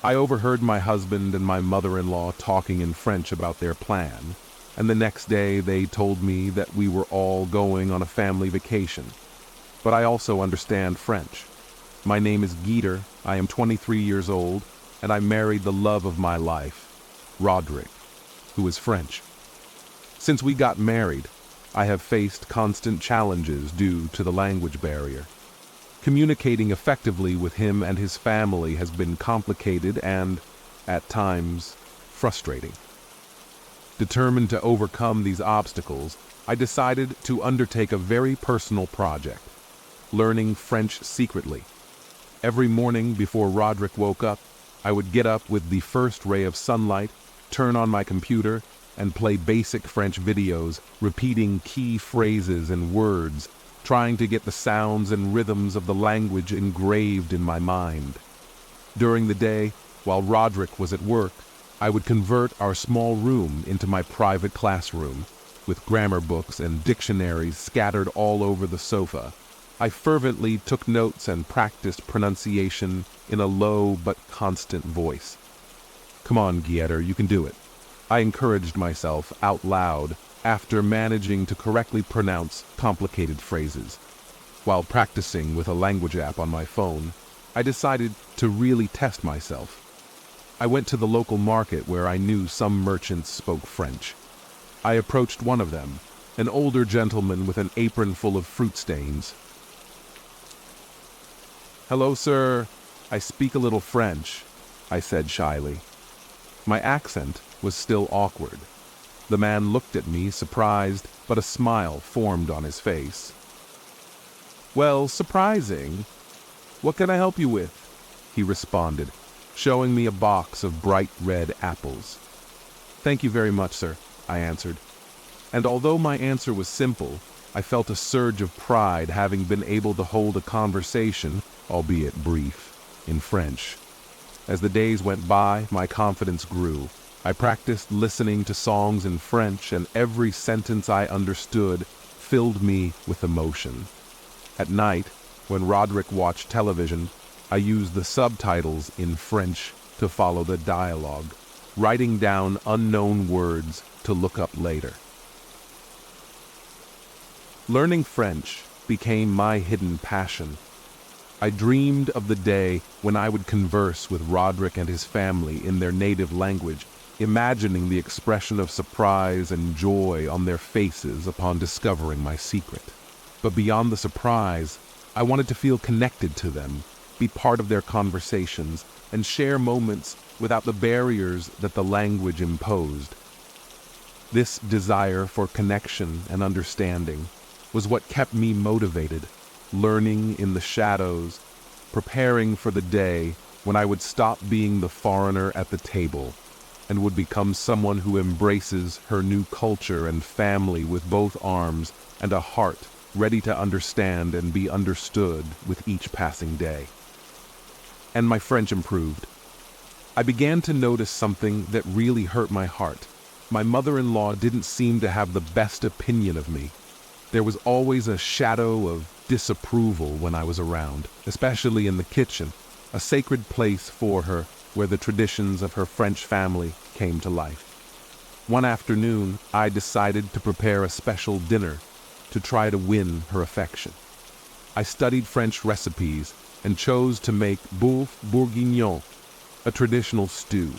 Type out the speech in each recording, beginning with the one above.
I overheard my husband and my mother-in-law talking in French about their plan, and the next day they told me that we were all going on a family vacation. But I also understand French. My name is Guider, I am 23 years old, and I married the love of my life, Roderick, who is French. Since we got married, I have faced constant challenges due to the language barrier. Communicating effectively with him and his family has been complicated and, at times, frustrating. Determined to overcome these obstacles, I decided to undertake a very personal project, learning French secretly. Every morning before Roderick woke up, I would get up with the first ray of sunlight, turn on my computer, and play basic French videos, repeating key phrases and words, trying to get the sounds and rhythms of the language engraved in my mind. During the day, while Roderick was at work, I would convert our small room into my private classroom, with grammar books and dictionaries scattered all over the sofa. I fervently took notes and practiced pronunciation in a low but constant voice. "Come on, Guider, you can do it," I encouraged myself out loud after managing to correctly pronounce complicated phrases. While practicing with a language app on my phone, I decided to really test myself. I went to the local market where I knew some merchants spoke French. I approached one of them, an older gentleman with an apron full of fruit stains. "Hello, sir. I speak a little French," I said shyly. My accent was still awkward. The man looked at me, surprised, but a smile formed on his face. "Well, surprising. What can I help you with?" he responded, showing me a box of bright red apples. "Thank you very much, sir," I answered. And although my answer was simple, I felt a surge of pride having been able to hold a conversation, albeit brief, in French. As the days went by, my confidence grew. I practiced listening to songs in French, and every sentence I understood filled me with emotion. At night, when Roderick watched television, I used the subtitles in French to follow the dialogue, writing down unknown words to look up later. Learning French became my hidden passion. I dreamed of the day when I would converse with Roderick and his family in their native language, imagining the expression of surprise and joy on their faces upon discovering my secret. But beyond the surprise, I wanted to feel connected to them, be part of their conversations, and share moments without the barriers that the language imposed. This desire for connection and understanding was what kept me motivated, learning in the shadows, preparing for the day when I would stop being the foreigner at the table and would become someone who embraces her new culture and family with both arms and a heart ready to understand and be understood with each passing day. And my French improved. I began to notice something that really hurt my heart. My mother-in-law didn't seem to have the best opinion of me. There was always a shadow of disapproval when I was around, especially in the kitchen, a sacred place for her where the traditions of her French family came to life. One afternoon, I decided to prepare a special dinner to try to win her affection. I studied French recipes and chose to make bœuf bourguignon, a traditional stew.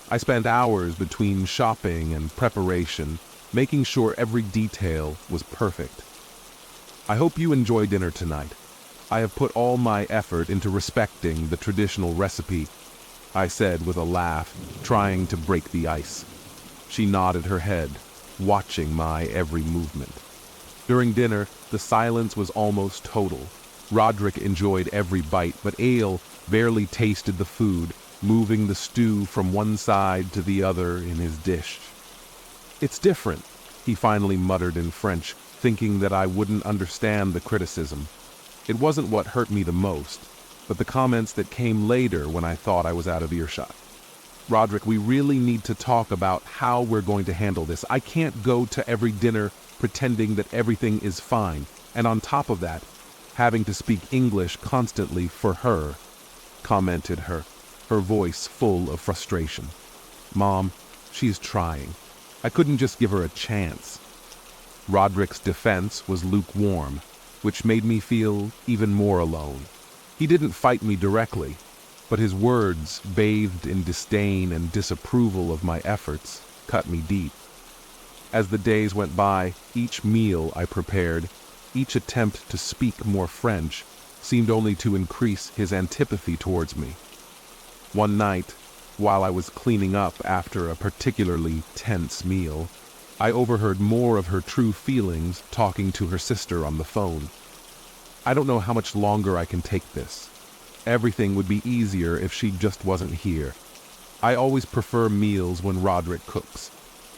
I spent hours between shopping and preparation, making sure every detail was perfect. I hope you enjoy dinner tonight. I have put all my effort into respecting the traditional recipe, I said with a laugh, trying to break the ice. She nodded her head, watching my every movement. During dinner, the silence was almost total. Roderick enjoyed every bite, but Ale barely tasted the food, moving the stew from one side to the other in his dish. "It's different," he finally muttered in French, thinking that I wouldn't understand the criticism. It wasn't what hurt me the most, but the comments that came later when I thought I was out of earshot. "Roderick, we really need to talk about how we're going to handle this. I can't go to every dinner pretending that everything is fine, and on top of that, having to speak English constantly for her," commented her. her voice full of frustration. "Mom, she's trying. I couldn't just give her a chance." Roderick's defense was lukewarm, which made me feel even more alone. He didn't fight me directly, but his words, bathed in disdain and disapproval of my efforts, cut me deep. As the days went by, each meal I prepared, each attempt to speak more French, seemed only to increase his antipathy towards me. One night, while I was cleaning up after a particularly tense meal, I overheard more of her true feelings talking to her sister on the phone. "I don't know how much longer I can take this. Everything would be easier if she just wasn't here. I always prefer meals when Roderick cooks.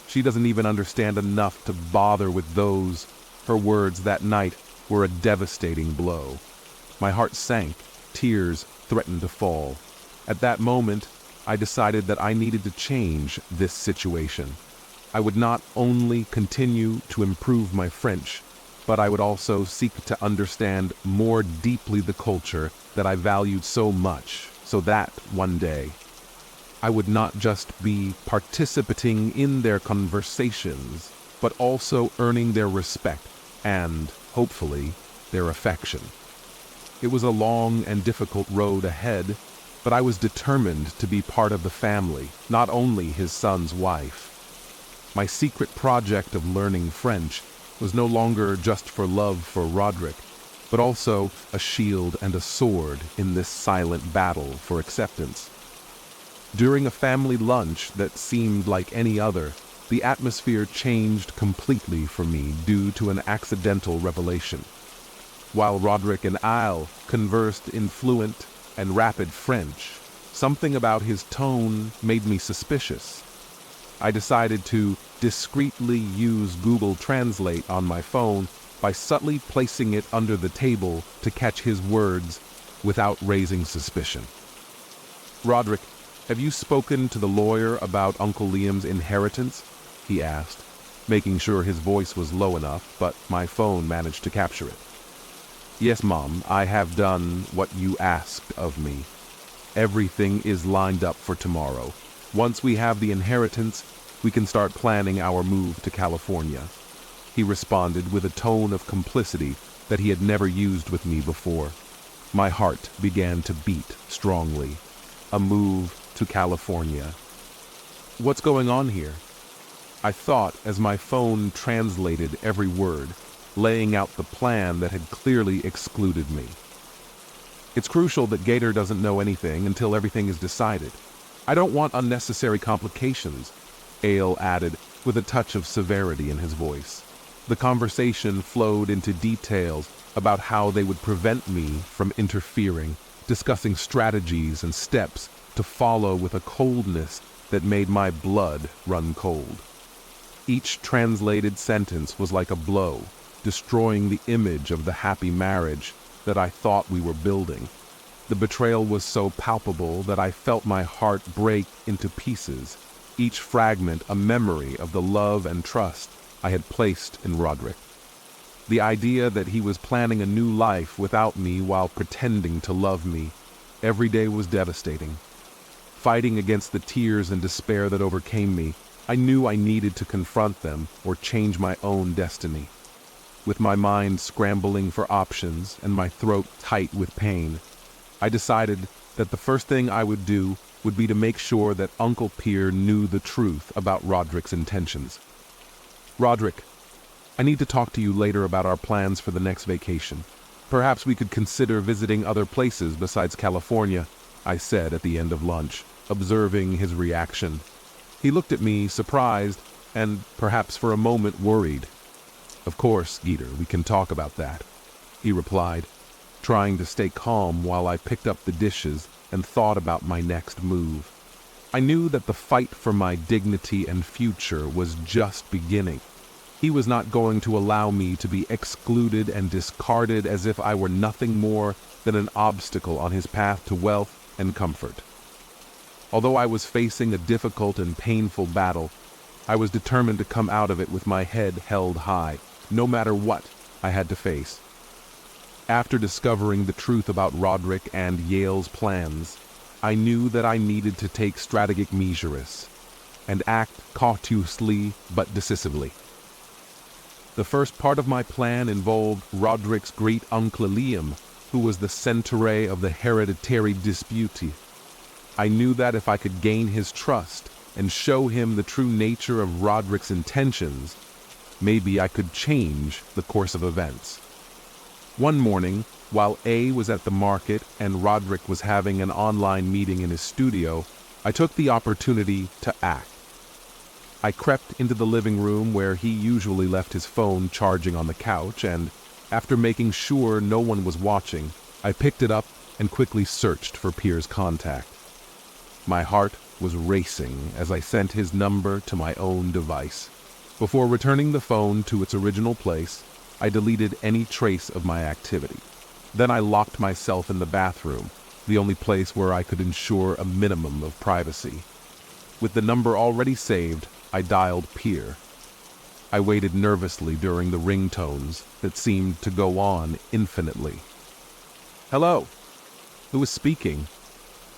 She doesn't even understand enough to bother with those." Her words that night were a devastating blow. My heart sank, tears threatened to fall. At that moment, I decided that I needed to change this situation. I would not only continue to improve my French, but I would also seek to understand more deeply the culture that I valued so much, so that one day I would not just be participating in their conversations, but also earning their respect and, hopefully, their affection. It was a long and difficult road ahead, but I was determined to be part of the family, not only his son's wife. My secret project of learning French was no longer just for love for Roderick, but also a shield and a sword in this silent battle for acceptance. During a family lunch that seemed like any other, the atmosphere changed completely for me due to an accidental revelation. While Roderick and I conversed in fluent and rapid French, something about his tone made me suspicious. I decided to discreetly use Google Translate on my phone by subtly placing it under the table to catch his words without raising suspicion. "Roderick, have you spoken to the lawyer about Uncle Liam's inheritance?" he asked, making sure his voice was low enough, but my phone managed to capture it. "Yes, Mom, I have done what you asked of me. Everything is lined up for tomorrow. Once we have the inheritance, we can start planning our move to California," he responded with a tone of complicity that he had never used with me before. My heart began to beat strongly. A move to California. What's going on here? I thought as my phone translated every word, laying out the plan that had clearly excluded me. "It's crucial that Gator doesn't know anything until everything is decided. I don't want unnecessary complications," Ale added with a touch of severity in his voice. The conversation flowed into details about how they would prevent me from interfering, discussing strategies and steps to follow with a coldness that made my blood run cold. Each translated sentence was like a blow, destroying the image of the happy marriage that I thought we were building. The betrayal was so palpable that I felt my heart break into pieces, each fragment a memory of the love and trust I had placed in Roderick. The idea that he was planning a new life without me while pretending to love me every day was devastating. Fighting against the tears and despair that overcame me, I knew I needed to confront them or change my own destiny. With my mind scrambling for options and my throat tight with pain, I decided that the first thing I would do would be to make sure that Uncle Pierre knew the truth about Roderick's intentions. "Roderick, I need to talk to you later about our plans for the next vacation. Perhaps we could consider visiting other places besides California," I said at the end of lunch, observing his reaction. He looked at me surprised and perhaps for a moment worried. "Of course, Gator, we can talk about that," he replied, trying to stay calm while I picked up the dishes and thought about my next move. I knew that the fight for my dignity and future was just beginning. He was not going to allow me to be excluded and discarded as if I were nothing more than an obstacle on his path to wealth and comfort. Although I was facing a difficult and painful battle, I was determined to come out of it with my head held high, no matter what I had to face. After discovering the truth about Roderick and Yale's plans, I knew that I needed to take strategic measures and act cautiously but decisively. The first part of my plan involved Roderick's great-uncle Liam, who was the centre of the hereditary dispute. I knew that if I could gain his trust and show him the true nature of Roderick's intentions, maybe I could change the course of events. One morning, while A was at the market and Roderick was having an online meeting in his studio, I took the opportunity to act. I crept into the living room where he usually left his phone charging on the couch, and after making sure no one was watching, I picked it up and quickly searched for Pierre's contact. My heart was racing as I sent his number to my own device. Before returning the phone to its original place, I deleted any trace of my activity. Then I locked myself in the bathroom, the only place where I could ensure a minimum of privacy. With the number already saved, I dialed Pierre. I waited nervously during the ringtones that seemed to go on infinitely. "Hello? Who is speaking?"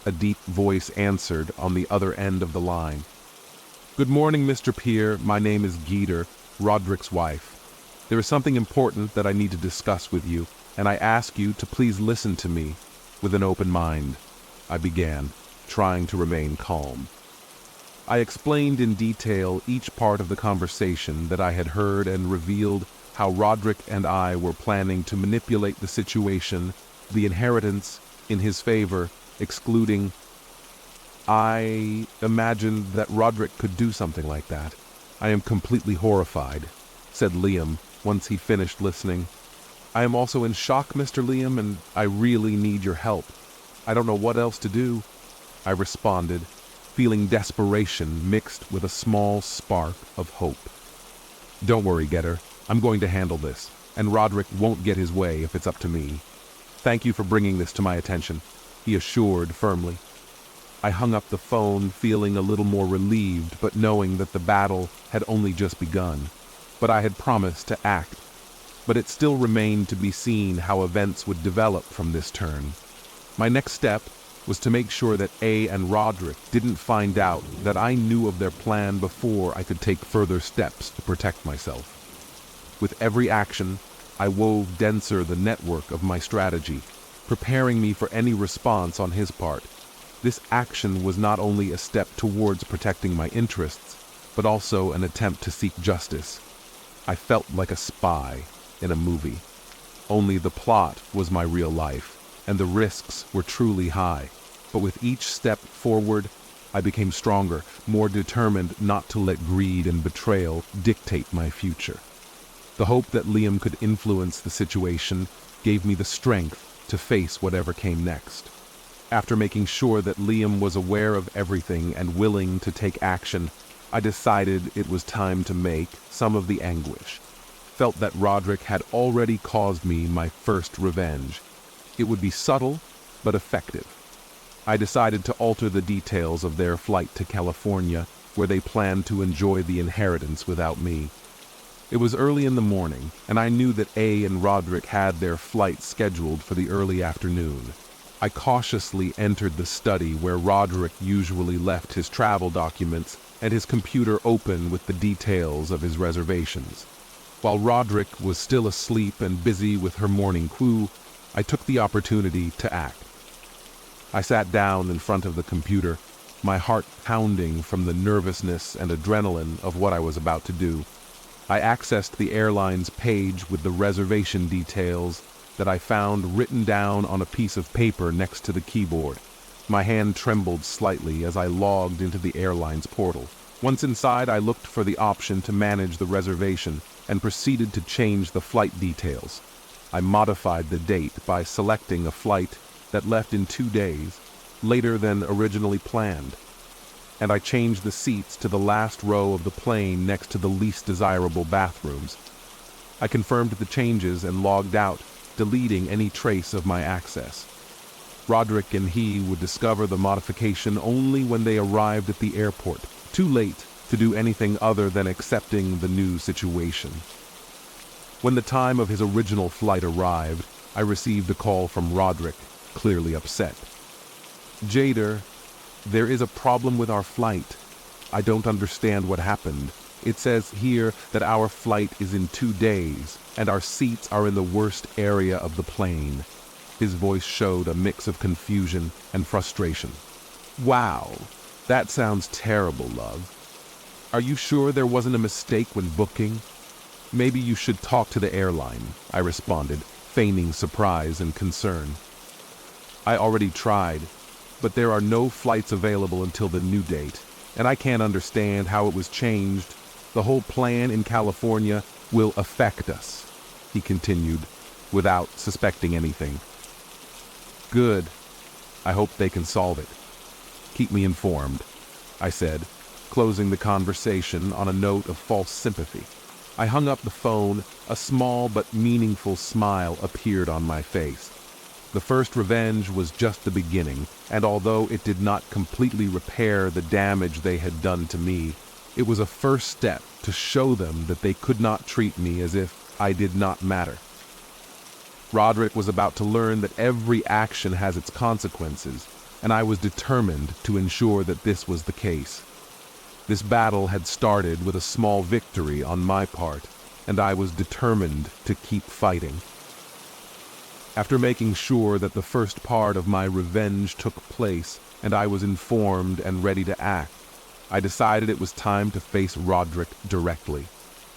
A deep voice answered on the other end of the line. "Good morning, Mr. Pierre. My name is Geeter, Roderick's wife. There is something important that I need to discuss with you, and I ask you to please listen to me with an open mind," I began, trying to remain calm. I explained in detail each part of the conversation that I had heard and revealed how Roderick and I were planning to manipulate the situation, the inheritance in his favor, excluding. I imagined that Roderick could do something like that. "I am completely horrified," said Liam once he finished listening. "I am also in shock, Mr. Liam, and I really need your help. I don't know what else to do," I responded, feeling desperation mixed with a small spark of hope. "Don't worry, Getter. I'm going to handle this, and Roderick won't get his way if it's up to me. Thank you for bringing this to my attention," he assured firmly. I hung up the phone, feeling a little more relieved, but knowing that the battle had only just begun. But I had promised to act. But it still remained to be seen how events would develop from this turn. My next step was to make sure that A and Roderick didn't find out that I knew of their plan before I could take further steps to protect myself. With every action, I wove denser the network of my strategy, preparing me for any response on his part. This action was not only a step towards protecting my interests, but also an attempt to seek justice. I felt like a spy in a movie. Only the plot was my real life, and the risks were truly high. But with each step forward, I became stronger, more determined not to let greed and betrayal dictate my future. The hope that Liam could influence the situation gave me the strength to face whatever came next. After making sure that Liam was aware of everything and willing to take action, I decided it was time to make some of the anguish. Felt that Roderick had already caused me my first revenge. It would be subtle, but effective. I decided to alter the details of their flight to California, where they planned to enjoy the inheritance without me. It was early in the morning, and I knew that A and Roderick had their flight scheduled for the early afternoon. I cautiously entered the study where Roderick usually left his travel documents and his computer open with the details of his reservations. While Roderick was still asleep and busy with her morning coo, I took the opportunity to act. I sat down in front of the computer, my heart pounding from the nervousness and adrenaline of what I was about to do. I accessed the airline's page with the reservation details that I found written down on a piece of paper next to the keyboard. My hand trembled slightly as I logged into the airline's portal. Once inside, I looked for the option to manage the reservation and proceeded to change the flight details. I modified the date by selecting a flight that left in 2 days, later than originally planned. And I changed the seats to the last row of the plane next to the least desirable bathrooms. I confirmed the changes and logged out, deleting any trace of my access. Roderick and he would discover the modification only when they arrived at the airport, too late to do anything other than accepting the new situation. When the time of his original flight arrived, I received a call from Roderick, clearly upset. Jader, there is a problem with our flight. I don't understand what happened. It says here that our flight is in 2 days, and our seats are in the worst area of the plane. His voice showed a mix of confusion and frustration. Wow, that sounds terrible, love. Are you sure there wasn't a mistake when booking? Maybe you should talk to the airline, I responded, feigning surprise and concern. I already tried, but there are no flights available until the new date, and I can't understand how it was changed. The whole plan in California will affect us, he continued, without suspecting anything. Good. I hope they can solve it. Keep me informed, I said, closing the conversation on a note of false sympathy. I hung up the phone. A small but meaningful smile appeared on my face. The first revenge was just the beginning, and although it did not completely repair the damage they had done to me, it was a first step to show them that they could not treat me as if I did not matter. Roderick was about to learn that every action has its consequences, and I was determined to ensure that this was the case. This battle had started with a small victory on my part, and I was determined to keep fighting. After making sure that the first part of my revenge took place and I was informed and ready to act, I decided it was time to face Roderick directly.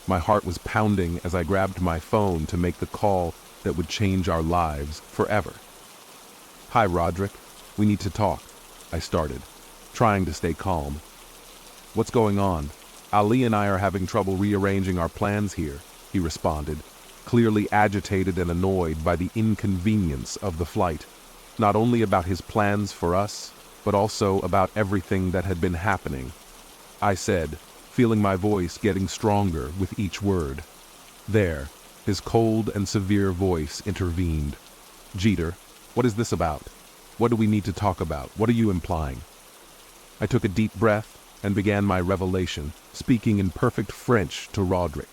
My heart was pounding as I grabbed my phone to make the call that would change our lives forever. Hi, Roderick. We need to talk, I started, trying to stay calm. What's going on? Ali and I are having trouble rearranging our plans here, he responded, clearly agitated and annoyed by the inconvenience of the flight, not only about his plans for us, but also about everything that had been happening. I said, feeling my voice getting stronger with each word. There, his cold and severe voice intervened. Jeter, what is this about? What do we need to talk about? What are you implying? I took a deep breath and began my revelation, speaking in perfect French to Roderick.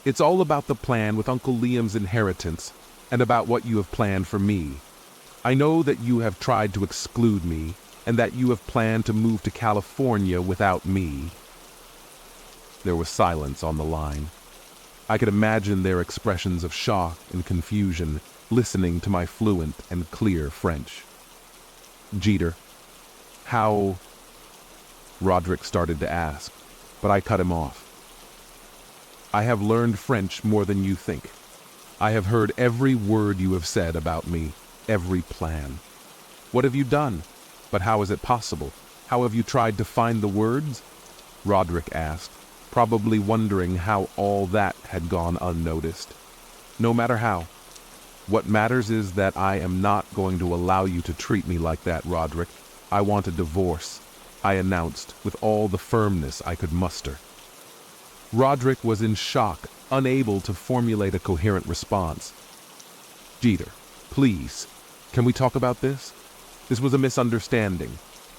It's all about the plan with Uncle Liam's inheritance and about what you have planned for me. I know that you have tried to exclude me and that you have planned to move to California without me. There was silence on the line. I could imagine their expressions of shock and confusion listening to my fluent and clear French. Jeter, how? Roderick started to ask, but I cut him off. I have learned French more than you think. I have heard every word you have said about me, every plan. What have you done? But how is it possible? How have you tried to find the words? Roderick asked, probably wondering how all that had gone unnoticed. No matter how. What matters is that I am not going to allow you to treat me like that, Roderick. I want a divorce, I announced with all the firmness I could muster. Roderick was in shock, unable to formulate a coherent response. Jeter, please, can we talk about this? This was a misunderstanding.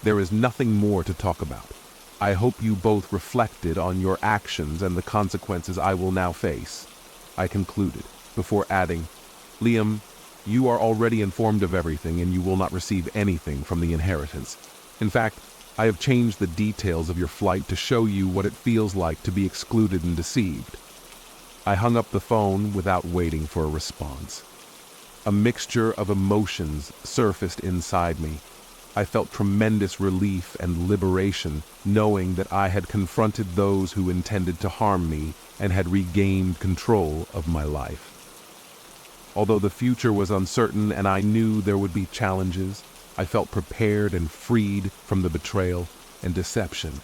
There is nothing more to talk about. I hope you both reflected on your actions and the consequences I will now face, I concluded, before adding, Liam, you are already informed of everything and you will not receive anything from the inheritance. In fact, I have changed the details of your flight to show you what it feels like to be excluded and deceived. I hung up the phone without waiting for a response. A mixture of emotions surfaced inside me. I felt tremendous relief and liberation, knowing that I had confronted those who intended to harm me and had regained control of my life. Although the future was uncertain and I knew there would be challenges, I felt prepared and freed from the betrayal and deception.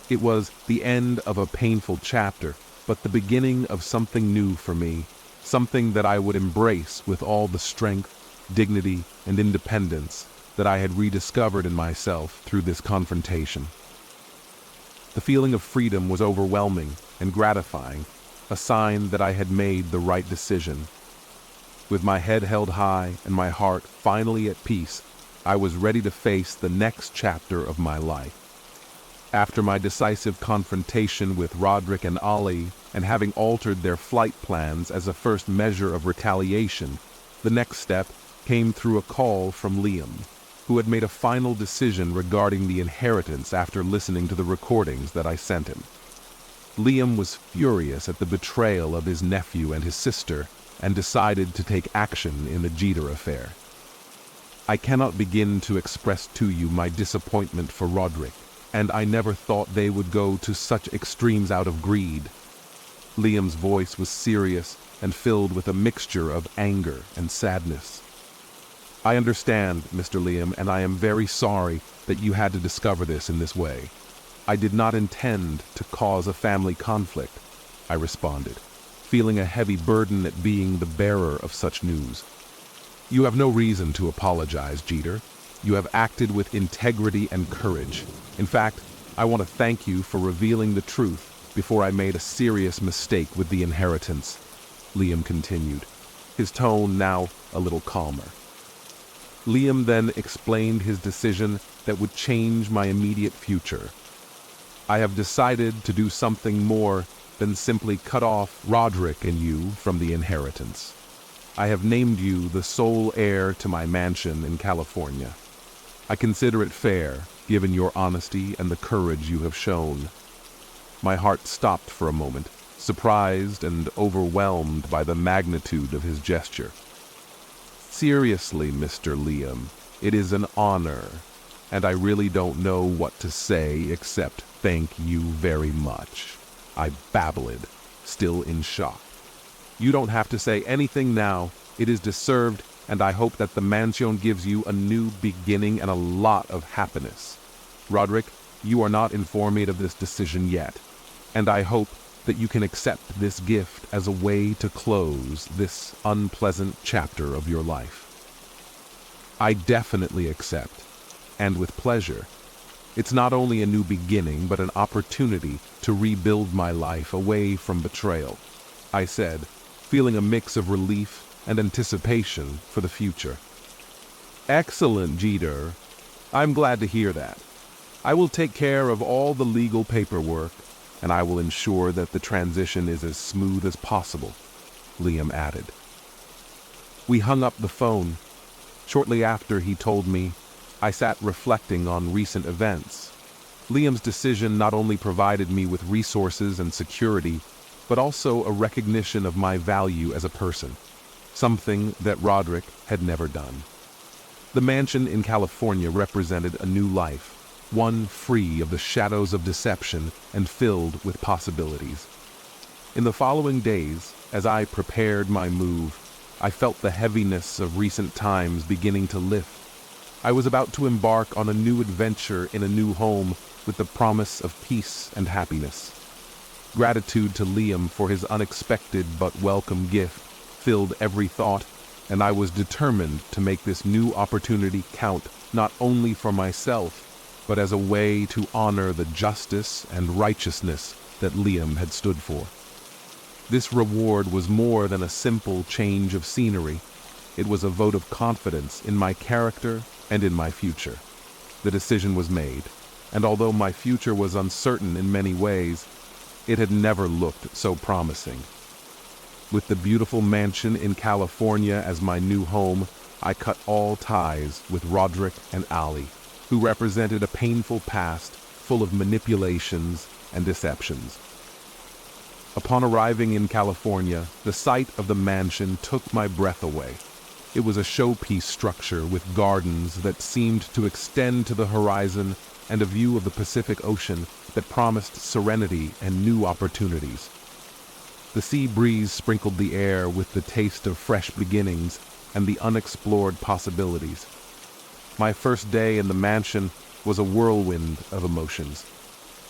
It was the end of a painful chapter, but the beginning of something new for me, something that I would embrace with all the strength, dignity, and independence that I had rediscovered in myself through this confrontation. The feeling of freedom was overwhelming and gratifying, a sign that I had made the right decision. With my head held high and my heart finally at peace, I was ready to face the next chapter of my life. After my decisive confrontation with Roderick and Ali, and having altered their flight plans as a first measure of retaliation, the next step came through a call from Liam. who had made a final decision regarding the inheritance after listening to the recordings that I sent him. Liam was furious at the betrayal of his nephew and his sister and decided to take action in the Jeter affair. I cannot begin to express to you my disappointment for Roderick, and I never thought they would go to such extremes out of greed. Liam's voice was serious and filled with a mixture of anger and sadness. I understand, Mr. Liam, and I am very sorry that you had to discover this in this way. I did not intend to cause a family conflict, I responded, feeling a heavy burden at being the bearer of such news. You have no reason to apologize, Jeter. You have acted with integrity and courage. In fact, I want to thank you for revealing the truth before I made a serious mistake with the inheritance, Liam continued, his tone now a little calmer. Liam then explained his decision that would change my immediate future. I have decided to do something more than simply cut off Roderick and you from the inheritance. I have named you the sole heir to my mansion in California. I consider it fair, given your honesty and the courage you have shown. My heart stopped for a moment, surprised and overwhelmed by the magnitude of his gesture. Seriously, Mr. Liam, it is an honor, and I really don't know what to say except thank you very much. I babbled, still in shock. You don't have to say anything now. It is deserved, and I hope that the mansion gives you a new beginning and a lot of happiness. Roderick, you are not informed of this decision yet, and I hope that you can accept this gift as a way to close this unpleasant chapter of your life. I definitely accept, and with pleasure. It's not only a new beginning, but an opportunity to rebuild my life away from betrayal, I said, feeling a mix of relief and anticipation for the future. Excellent, Jeter. I'm glad to hear that. I will take care of all the legal paperwork, and I will ensure that the transition is as smooth as possible, Liam added. We hung up the phone. Shortly after he told me, I sat reflecting on recent events. Liam's decision not only provided me with resources and security, but also a recognition of my value as a person, something that Roderick had never done. The mansion in California represented a new life, one free of the shadows of deception and filled with possibilities. In the following days, as I prepared my move, I felt the heaviness of recent times beginning to lift. I was about to embark on a new adventure in a new home with the promise of peace and happiness. Gratitude to Liam for his unexpected but welcome gift filled every thought, and I was determined to make this new opportunity count not only for myself, but as a way to honor the justice and righteousness that Liam had stood for. This reward was more than a simple change of scenery. It was a vote of confidence in my character and in my future. The decision was made, and although my future was uncertain in many ways, it had never looked so promising. With the beautiful mansion in California as my new home, I cut all ties with Roderick and Ali, who represented a painful past full of manipulations and deceptions. Upon arriving in California, the sight of the mansion took my breath away. It was a showpiece structure with gardens that seemed to extend to the horizon and a view of the Pacific Ocean that promised serenity and new opportunities. The sea breeze sprinkled the air with the taste of fresh beginnings and the unexplored possibilities. My first day in the mansion was a whirlwind of emotions.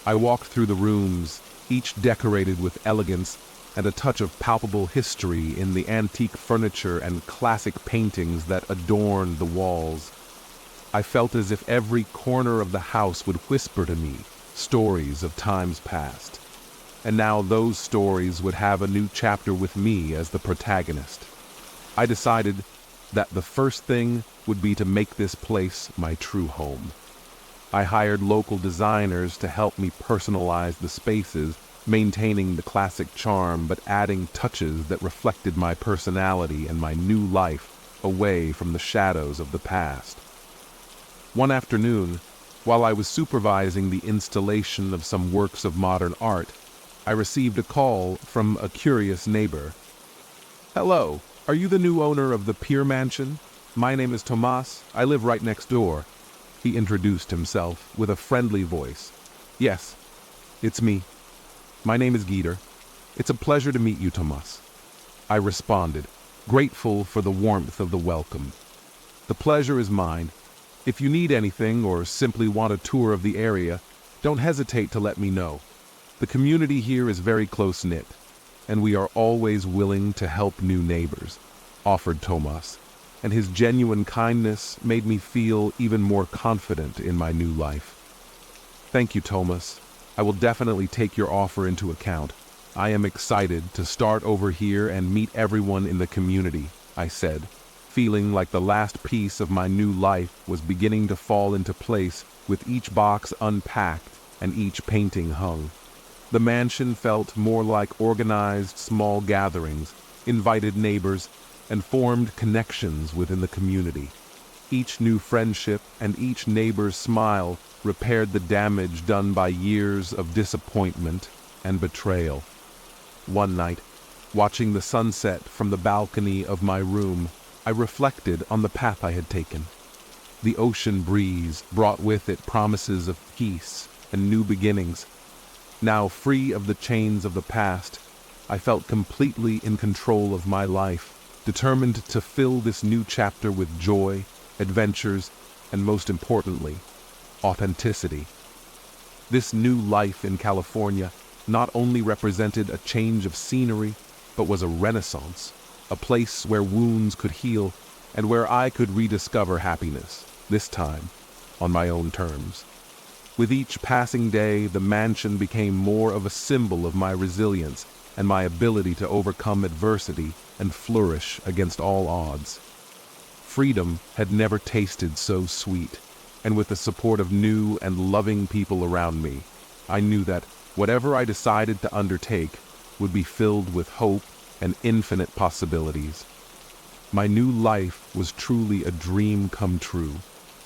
I walked through the rooms, each decorated with elegance and a touch of palpable history in the antique furniture and classic paintings that adorned the walls. I felt as if every corner of the house would whisper to me stories of times past. And now those stories would have a new chapter with me as the protagonist. I decided that the first thing would be to make this place my true home. I hired local designers to help me personalize the spaces, maintaining the classic charm but adding touches that reflected my personality and my new life away from the shadows of the past. One afternoon, while I was supervising the installation of some works of modern art, I received a call from a curious neighbor. "Hello, are you the new owner of the Pier Mansion? My name is Tomas. I live right next door." He introduced himself with a friendly voice. "Yes, it's me. My name is Guider. It's a pleasure to meet you, Tomas." I responded, grateful for the warmth of the welcome. "The pleasure is mine. If you need anything or simply want a tour of the area, don't hesitate to let me know. The community here is very close-knit, and we are always willing to help new neighbors," offered Tomas, and his genuine kindness made me feel even more confident in my new life. "Thank you, Tomas. I will definitely take your offer into account. I am excited to start over here and meet everyone in the community," I said, feeling like the last piece of my new life was beginning to fall into place with each box unpacked and each painting hung. The mansion felt more like organized small gatherings, invited neighbors, and formed connections within the community. Each new friendship and each neighbor's smile repaired the damage done by years of disappointment and betrayal. One night, watching the sunset from the balcony of my room, I reflected on the path I had taken. The ocean breeze brought with it promises of peace and new beginnings. Now free of the chains of the past, I felt completely in control of my life, determined to fill this new chapter with joy, adventures, and most importantly, authenticity. This new life in California not only represented a change of scenery, but was a renaissance, a place where wounds could heal and where I could rediscover happiness, this time on my own terms. With each passing day, the mansion became more of a symbol of my resilience and my ability to overcome adversity and flourish against all odds. Freedom had never tasted so sweet, and with the support of new and loving people around me, I knew that whatever I decided to undertake would be filled with hope and infinite possibilities. My new life was truly a dream come true,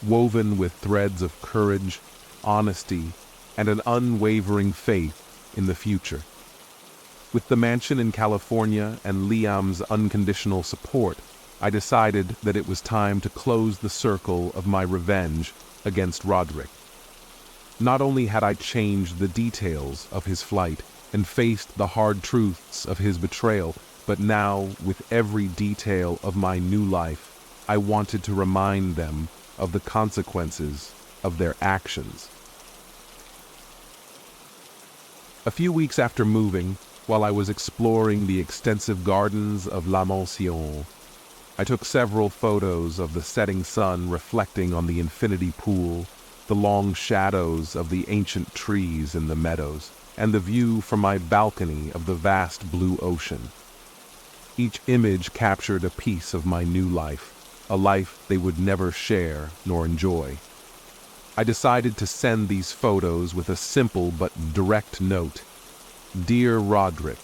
woven with threads of courage, honesty, and an unwavering faith in the future. With the mansion in California and Liam's unconditional support, I decided that it was time to close the circle of my revenge against Roderick. Not only had I changed the details of his flight and faced the hard truths of his betrayal, but now, with every detail of my new life, I wanted to remind them of the consequences of their actions. A few weeks after moving, while I was exploring the extensive gardens of La Mansion, I took several photos of the setting sun reflecting on the infinity pool, the long shadows of the ancient trees in the meadows, and the view from my balcony of the vast blue ocean. Each image captured a piece of my new life, a life they would never share nor enjoy. I decided to send these photos with a simple but direct note. Dear Roderick,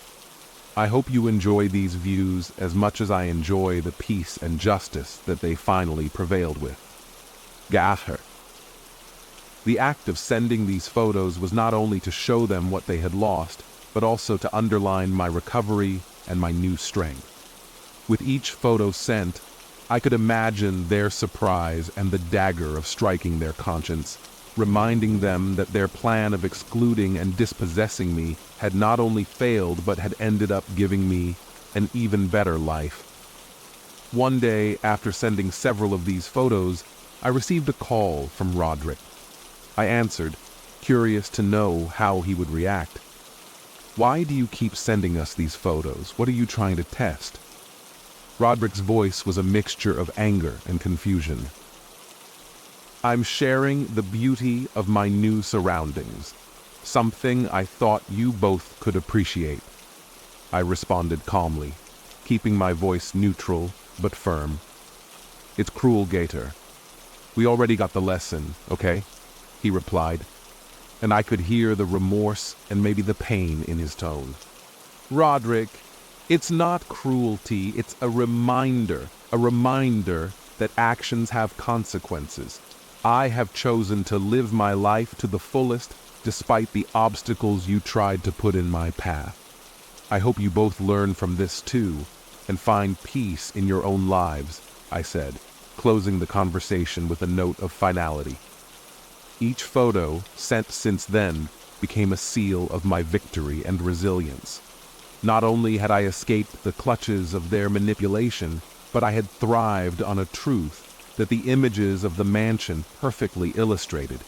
I hope you enjoy these views as much as I enjoy the peace and justice that they finally prevailed with. Gaffer. The act of sending these photos was not only to show them what they had lost, but also to underline my recovery and my new strength. With each photo sent, I could imagine their surprise and the dagger of striking their conscience, reminding them that their plan of excluding and dispossessing me had not only failed but had ended up giving me an even better life. One day, after sending several of these photos, I received a call from Roderick. I answered, curious to know how he would react. "Why do you keep sending us these photos? What are you trying to test?" Roderick's voice was a mixture of anger and confusion. "I'm sharing the beauty of my new surroundings, something I thought you both could appreciate," I responded calmly, keeping my voice neutral but firm. "It's cruel, Gator. We already got the lesson, okay?" he replied, and I could hear the remorse and maybe the pain in his tone. "Roderick, it's not cruelty, it's a reminder that actions have consequences. I have chosen to live my life to the fullest despite the obstacles you tried to put in my path. I hope you both learn from this too and find peace in your own lives, I said, closing the conversation with a note of finality. Each photo sent since then became a seal of my victory and resilience. Not only had I escaped the clutches of their manipulation, but I had thrived on a truth that the images of the mansion perfectly illustrated.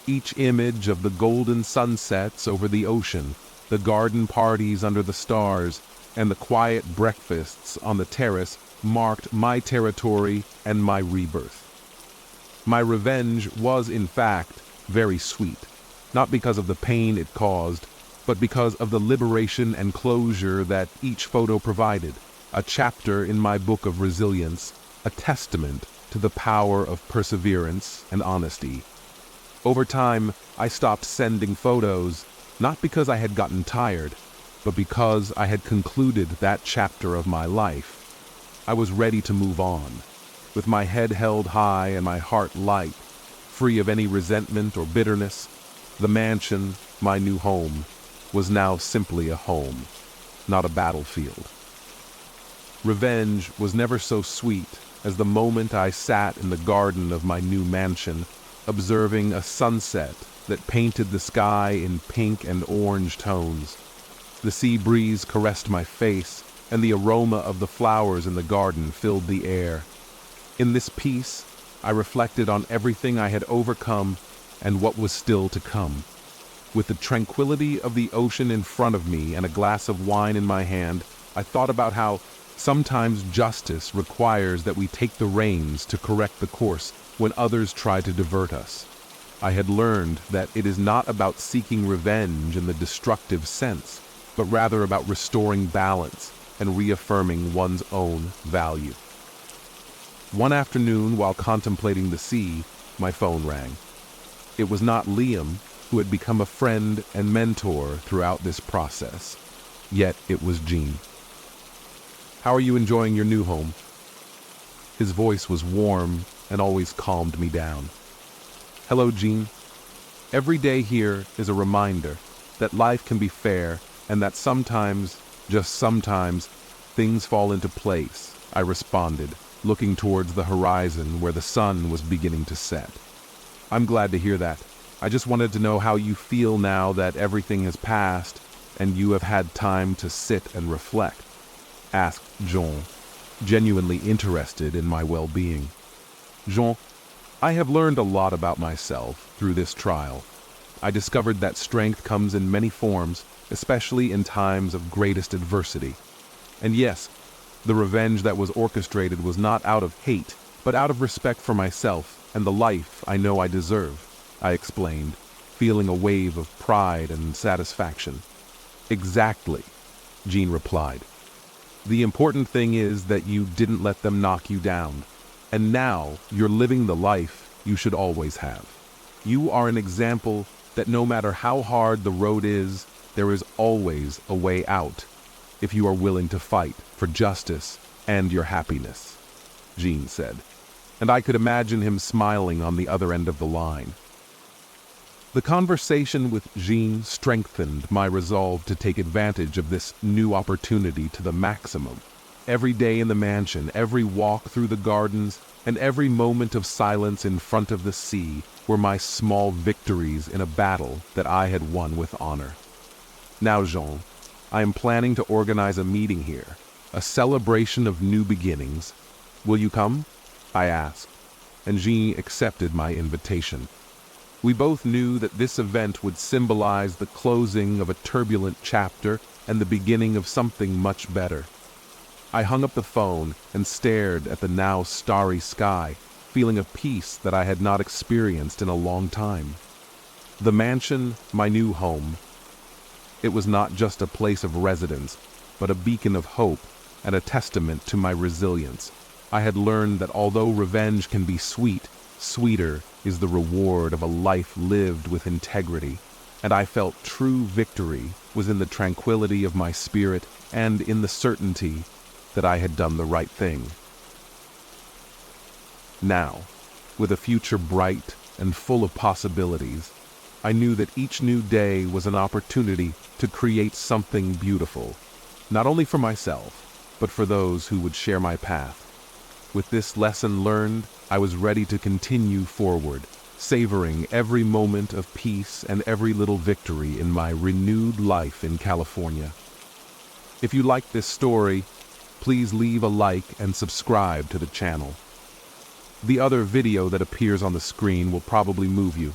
Each image of the golden sunsets over the ocean, the garden parties under the stars, and the quiet breakfasts on the terrace marked my territory and my rebirth. My revenge was, in fact, very sweet, not because of the pain it caused, but because of the liberation and closure that each photo provided, a chapter in my book of resilience, a testament to the power of perseverance and honesty. Over time, I stopped sending photos, not because I had gotten tired, but because I had concluded that chapter of my life. I was ready to move on, with my head held high and my heart light, free of any resentment or bitterness. The mansion, my new home, was now simply a home, not a battlefield. Revenge was never so sweet as the moment I sat in the garden of my new mansion, observing a sunset that painted the sky in pink and orange tones. The sea breeze caressed my face, and the aroma of the flowers in the garden filled the air. In this peace, I reflected on everything I had overcome and what was still to come. With the tranquility of the ocean in front of me and a glass of wine in my hand, I thought about how sometimes justice requires that we take the reins to correct the course when others try to divert us. I had learned that it is not about seeking revenge in the destructive sense, but rather about restoring balance and reaffirming one's own value. One afternoon, while contemplating the sea, my phone rang. It was not Liam, who had become a friend and mentor throughout this process. Yet it was Jean. "How are you enjoying your new home?" His voice was warm and always calmed me down. "Hello, Jean. Every day here is a reminder that life can be fair and that sometimes, just sometimes, things fall into place," I responded, looking towards the horizon where the sun was beginning to set. "I'm glad to hear that. I just wanted to know how you feel now that everything has passed and you have had time to sit and reflect," asked Jean, genuinely interested in my well-being. "Jean, I have learned a lot about myself through this trial. I discovered that strength comes in many forms, especially in times of greatest adversity. And yes, the revenge that was orchestrated was not out of hate, but out of respect for myself and the life I know I deserve," I explained, feeling a wave of pride and satisfaction. "Exactly," Jean replied. "The important thing is that you didn't let them knock you down. And now you're living the life you should always have. You are an example that no matter how hard the road is, there is always a way out, if you are willing to fight for justice and your happiness," Jean said, and I could imagine him smiling on the other end of the line. The conversation with Jean strengthened my resolve to take advantage of this new opportunity to the maximum. Every day in the mansion, every walk through the gardens, and every moment of silence in front of the sea were my small victories in a battle that I had won with honor. "Now, Jean, I am planning to organize a meeting here, a celebration of new beginnings. Will you come?" I asked, and Jean accepted my invitation. We both knew that this event would symbolize the closing of a turbulent chapter and the beginning of something much better. I hung up the phone and stared at the now starry sky, feeling a peace that I had not experienced in a long time. The mansion, my new home. It was not just a place of residence, but a beacon of hope and a testament to my resilience. I had learned that although revenge can be sweet, sweeter is the reward of a life lived with integrity, and I felt true victory was in the tranquility of my spirit and in the certainty that I had done the right thing. Now, with a future bright and full of possibilities. I knew that each new day was an opportunity to create something beautiful, not only for myself, but for those who would share my path. With this lesson learned, I was ready to continue forward, savoring every moment of peace and every little victory in my renewed life in California. If you like this story, please leave a like and subscribe to the channel. The other video that appears on the screen will probably move you.